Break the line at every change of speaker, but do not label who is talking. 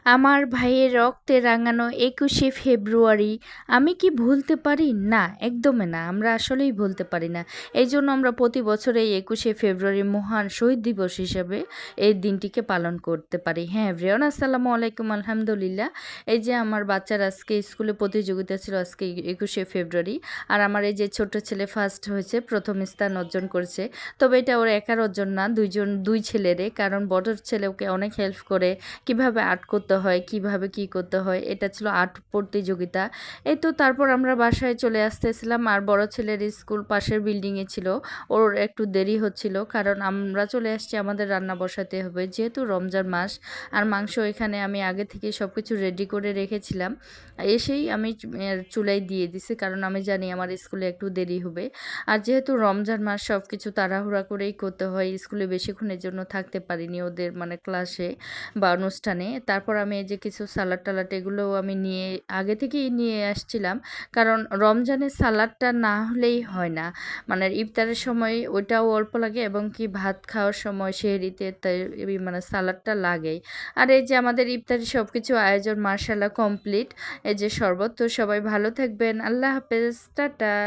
আমার ভাইয়ের রক্তে রাঙানো ২১শে ফেব্রুয়ারি আমি কি ভুলতে পারি? না, একদমই না। আমরা আসলেই ভুলতে পারি না। এইজন্য আমরা প্রতি বছর এই ২১শে ফেব্রুয়ারি মহান শহীদ দিবস হিসেবে এই দিনটিকে পালন করতে পারি। হ্যাঁ, এভরিওয়ান আসসালামু আলাইকুম, আলহামদুলিল্লাহ। এই যে আমার বাচ্চার আজকে স্কুলে প্রতিযোগিতা ছিল আজকে ২১শে ফেব্রুয়ারি। আর আমার এই যে ছোট ছেলে ফার্স্ট হয়েছে, প্রথম স্থান অর্জন করেছে। তবে এটা ওর একার অর্জন না, ২ ছেলেরে। কারণ বড় ছেলে ওকে অনেক হেল্প করে। কিভাবে আর্ট করতে হয়, কিভাবে কি করতে হয়, এটা ছিল আর্ট প্রতিযোগিতা। এই তো তারপর আমরা বাসায় চলে আসতেছিলাম আর বড় ছেলের স্কুল পাশের বিল্ডিংয়ে ছিল। ওর একটু দেরি হচ্ছিল কারণ আমরা চলে আসছি, আমাদের রান্না বসাতে হবে যেহেতু রমজান মাস। আর মাংস এখানে আমি আগে থেকে সব কিছু রেডি করে রেখেছিলাম। এসেই আমি চুলায় দিয়ে দিছি কারণ আমি জানি আমার স্কুলে একটু দেরি হবে। আর যেহেতু রমজান মাস সব কিছু তাড়াহুড়া করেই করতে হয়, স্কুলে বেশিক্ষণের জন্য থাকতে পারিনি ওদের মানে ক্লাসে বা অনুষ্ঠানে। তারপর আমি এই যে কিছু সালাড-টালাড এগুলোও আমি আগে থেকেই নিয়ে আসছিলাম। কারণ রমজানের সালাডটা না হলেই হয় না। মানে ইফতারের সময় ওইটাও অল্প লাগে এবং কি ভাত খাওয়ার সময় সেহরিতে তাই মানে সালাডটা লাগেই। আর এই যে আমাদের ইফতারের সবকিছু আয়োজন মাশাআল্লাহ কমপ্লিট। এই যে শরবত। তো সবাই ভালো থাকবেন। আল্লাহ হাফেজ। টাটা।